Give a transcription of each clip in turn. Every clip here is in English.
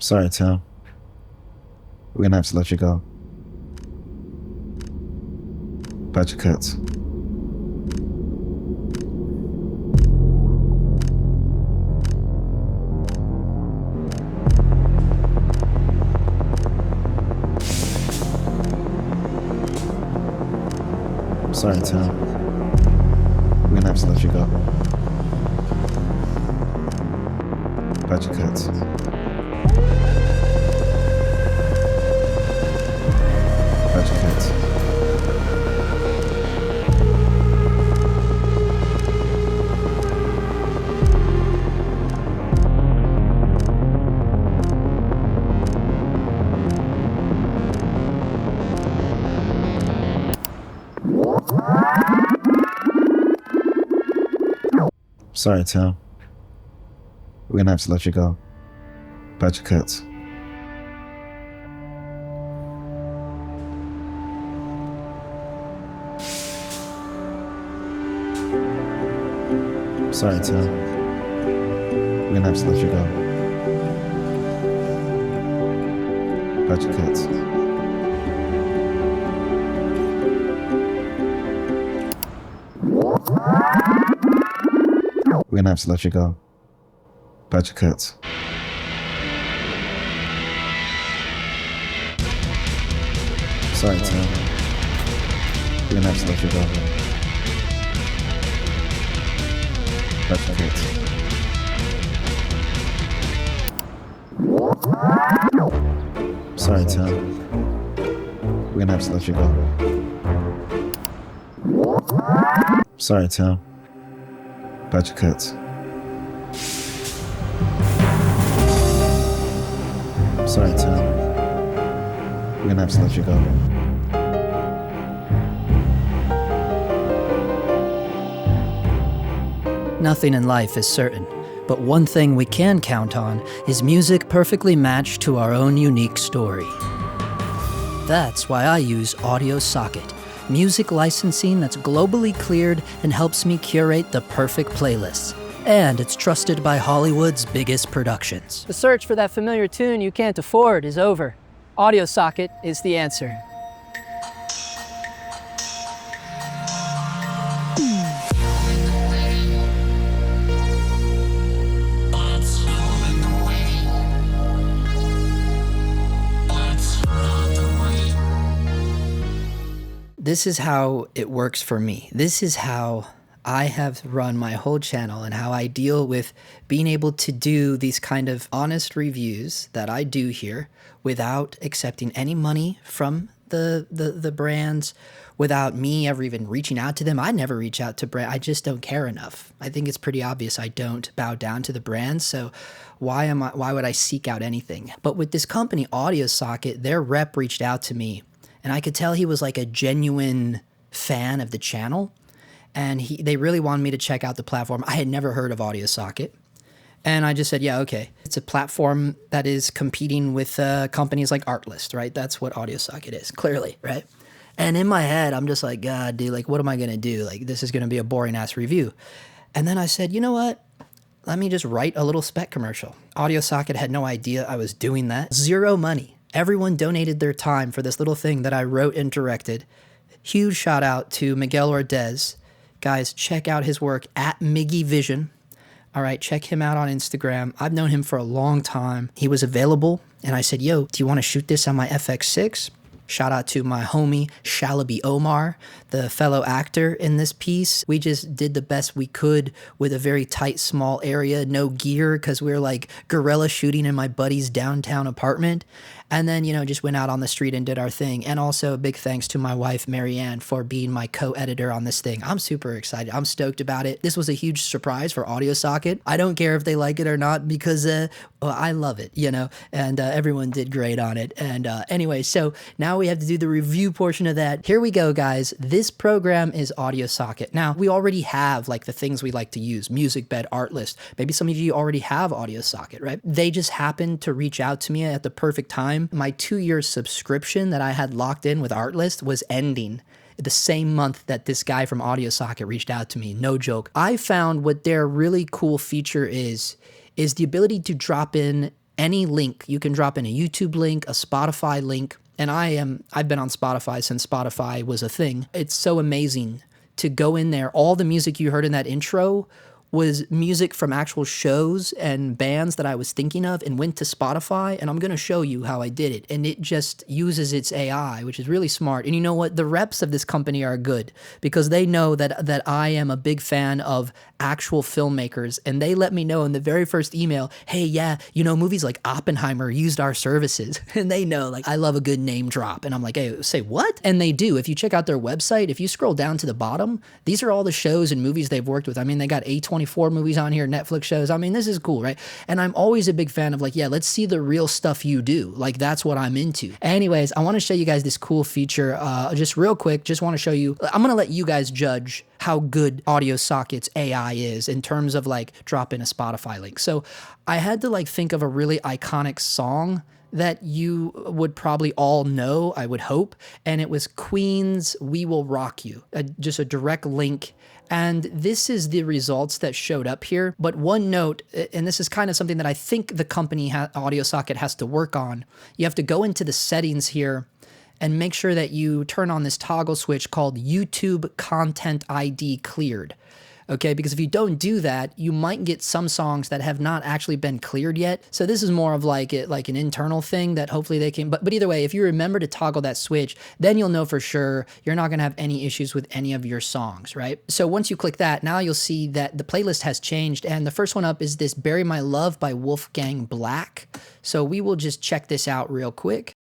Sorry, Tim. We're gonna have to let you go. Budget cuts. Sorry, Tim. We're gonna have to let you go. Budget cuts. Budget cuts. Sorry, Tim. We're gonna have to let you go. Budget cuts. Sorry, Tim. We're gonna have to let you go. Budget cuts. We're gonna have to let you go. Budget cuts. Sorry, Tim. We're gonna have to let you go. Budget cuts. Sorry, Tim. We're gonna have to let you go. Sorry, Tim. Budget cuts. Sorry, Tim. We're gonna have to let you go. Nothing in life is certain, but one thing we can count on is music perfectly matched to our own unique story. That's why I use audiosocket, music licensing that's globally cleared and helps me curate the perfect playlists. And it's trusted by Hollywood's biggest productions. The search for that familiar tune you can't afford is over. audiosocket is the answer. This is how it works for me. This is how I have run my whole channel and how I deal with being able to do these kind of honest reviews that I do here without accepting any money from the brands, without me ever even reaching out to them. I never reach out to brands. I just don't care enough. I think it's pretty obvious I don't bow down to the brands, so why would I seek out anything? But with this company, audiosocket, their rep reached out to me, and I could tell he was like a genuine fan of the channel. And they really wanted me to check out the platform. I had never heard of audiosocket. And I just said, yeah, okay. It's a platform that is competing with companies like Artlist, right? That's what audiosocket is, clearly, right? And in my head, I'm just like, God, dude, like, what am I gonna do? Like, this is gonna be a boring ass review. And then I said, you know what? Let me just write a little spec commercial. audiosocket had no idea I was doing that. Zero money. Everyone donated their time for this little thing that I wrote and directed. Huge shout out to Miguel Ordez. Guys, check out his work at Miggy Vision. All right, check him out on Instagram. I've known him for a long time. He was available, and I said, yo, do you want to shoot this on my FX6? Shout out to my homie, Shalaby Omar, the fellow actor in this piece. We just did the best we could with a very tight, small area, no gear, because we were like guerrilla shooting in my buddy's downtown apartment. And then, just went out on the street and did our thing. And also a big thanks to my wife, Marianne, for being my co-editor on this thing. I'm super excited. I'm stoked about it. This was a huge surprise for audiosocket. I don't care if they like it or not because I love it, and everyone did great on it. And anyway, so now we have to do the review portion of that. Here we go, guys. This program is audiosocket. Now, we already have like the things we like to use, music bed, Artlist. Maybe some of you already have audiosocket, right? They just happened to reach out to me at the perfect time. My 2-year subscription that I had locked in with Artlist was ending the same month that this guy from audiosocket reached out to me. No joke. I found what their really cool feature is the ability to drop in any link. You can drop in a YouTube link, a Spotify link. And I've been on Spotify since Spotify was a thing. It's so amazing to go in there. All the music you heard in that intro was music from actual shows and bands that I was thinking of, and went to Spotify, and I'm going to show you how I did it. And it just uses its AI, which is really smart. And you know what? The reps of this company are good because they know that I am a big fan of actual filmmakers, and they let me know in the very first email, hey, yeah, you know, movies like Oppenheimer used our services. And they know, like, I love a good name drop. And I'm like, hey, say what? And they do. If you check out their website, if you scroll down to the bottom, these are all the shows and movies they've worked with. I mean, they got A24 movies on here, Netflix shows. I mean, this is cool, right? And I'm always a big fan of, like, yeah, let's see the real stuff you do. Like, that's what I'm into. Anyways, I want to show you guys this cool feature just real quick. Just want to show you, I'm going to let you guys judge how good audiosocket's AI is in terms of like dropping a Spotify link. So I had to like think of a really iconic song that you would probably all know, I would hope. And it was Queen's We Will Rock You, just a direct link. And this is the results that showed up here. But one note, and this is kind of something that I think the company AudioSocket has to work on. You have to go into the settings here and make sure that you turn on this toggle switch called YouTube Content ID Cleared. Okay, because if you don't do that, you might get some songs that have not actually been cleared yet. So this is more of like an internal thing that hopefully they can, but either way, if you remember to toggle that switch, then you'll know for sure you're not gonna have any issues with any of your songs, right? So once you click that, now you'll see that the playlist has changed, and the first one up is this Bury My Love by Wolfgang Black. So we will just check this out real quick.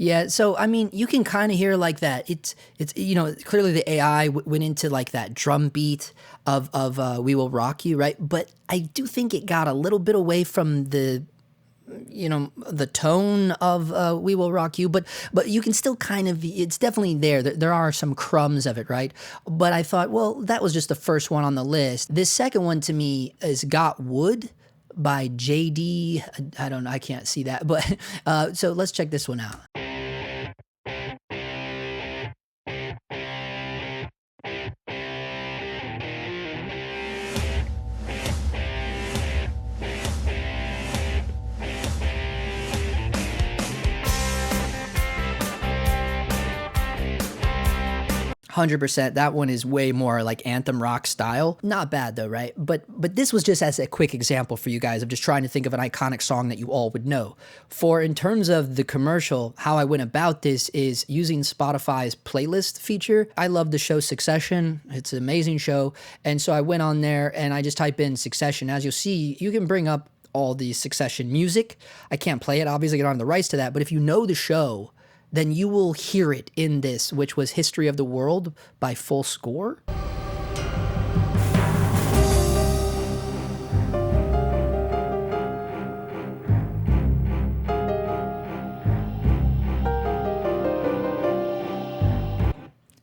'Yeah, so I mean, you can kind of hear like that. It's you know, clearly the AI went into like that drum beat of We Will Rock You, right? But I do think it got a little bit away from the, you know, the tone of We Will Rock You, but you can still kind of, it's definitely there. There are some crumbs of it, right? But I thought, well, that was just the first one on the list. This second one to me is Got Wood by JD. I don't know, I can't see that, but so let's check this one out. 100%. That one is way more like anthem rock style. Not bad though, right? But this was just as a quick example for you guys of just trying to think of an iconic song that you all would know. For in terms of the commercial, how I went about this is using Spotify's playlist feature. I love the show Succession. It's an amazing show. And so I went on there and I just type in Succession. As you'll see, you can bring up all the Succession music. I can't play it, obviously, I don't have the rights to that. But if you know the show, then you will hear it in this, which was History of the World by Full Score.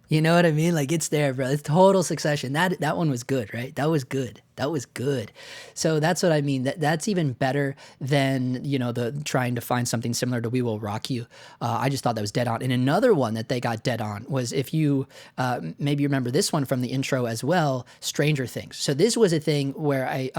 You know what I mean? Like, it's there, bro. It's total Succession. That one was good, right? That was good. That was good. So that's what I mean. That's even better than, you know, the trying to find something similar to We Will Rock You. I just thought that was dead on. And another one that they got dead on was, if you maybe you remember this one from the intro as well, Stranger Things. So this was a thing where I,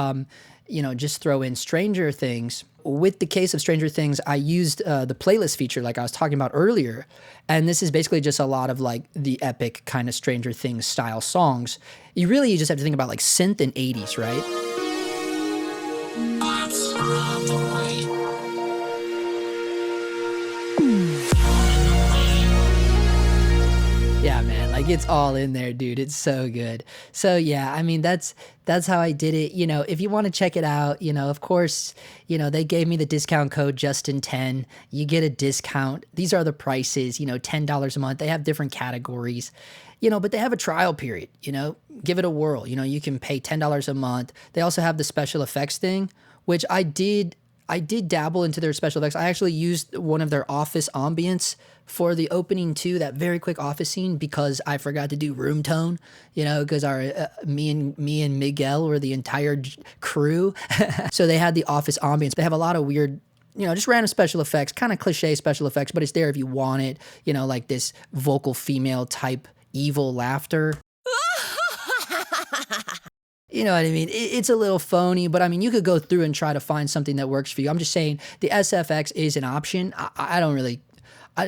you know, just throw in Stranger Things. With the case of Stranger Things, I used the playlist feature like I was talking about earlier. And this is basically just a lot of like the epic kind of Stranger Things style songs. You just have to think about like synth and 80s, right? Yeah, man, like it's all in there, dude. It's so good. So yeah, I mean, that's how I did it. You know, if you want to check it out, you know, of course, you know, they gave me the discount code Justin10. You get a discount. These are the prices, you know, $10 a month. They have different categories, you know, but they have a trial period, you know, give it a whirl. You know, you can pay $10 a month. They also have the special effects thing, which I did I did dabble into their special effects. I actually used one of their office ambience for the opening too, that very quick office scene, because I forgot to do room tone, you know, because our me and Miguel were the entire crew. So they had the office ambience. They have a lot of weird, you know, just random special effects, kind of cliche special effects, but it's there if you want it, you know, like this vocal female type evil laughter. You know what I mean? It's a little phony, but I mean, you could go through and try to find something that works for you. I'm just saying the SFX is an option. I don't really,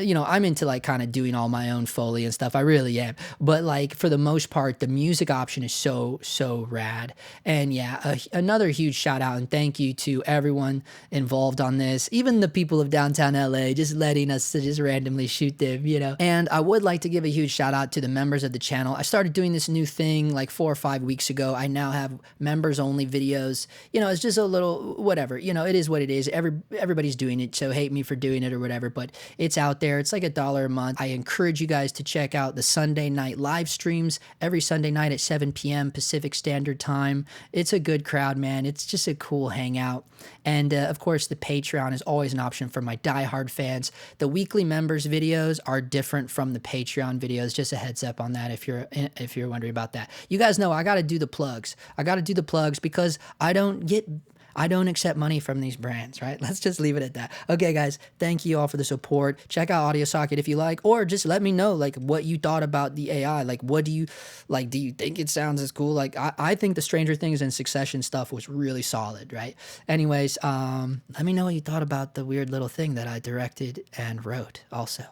you know, I'm into like kind of doing all my own Foley and stuff. I really am. But like for the most part, the music option is so rad. And yeah, another huge shout out and thank you to everyone involved on this, even the people of downtown LA, just letting us to just randomly shoot them, you know. And I would like to give a huge shout out to the members of the channel. I started doing this new thing like 4 or 5 weeks ago. I now have members only videos. You know, it's just a little whatever, you know, it is what it is. Everybody's doing it, so hate me for doing it or whatever, but it's out there. It's like $1 a month. I encourage you guys to check out the Sunday night live streams every Sunday night at 7 p.m. Pacific Standard Time. It's a good crowd, man. It's just a cool hangout. And of course, the Patreon is always an option for my diehard fans. The weekly members videos are different from the Patreon videos. Just a heads up on that if you're wondering about that. You guys know I got to do the plugs. I got to do the plugs because I don't accept money from these brands, right? Let's just leave it at that. Okay, guys, thank you all for the support. Check out audiosocket if you like, or just let me know like what you thought about the AI. Like, what do you like? Do you think it sounds as cool? Like, I think the Stranger Things and Succession stuff was really solid, right? Anyways, let me know what you thought about the weird little thing that I directed and wrote also.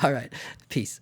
All right, peace.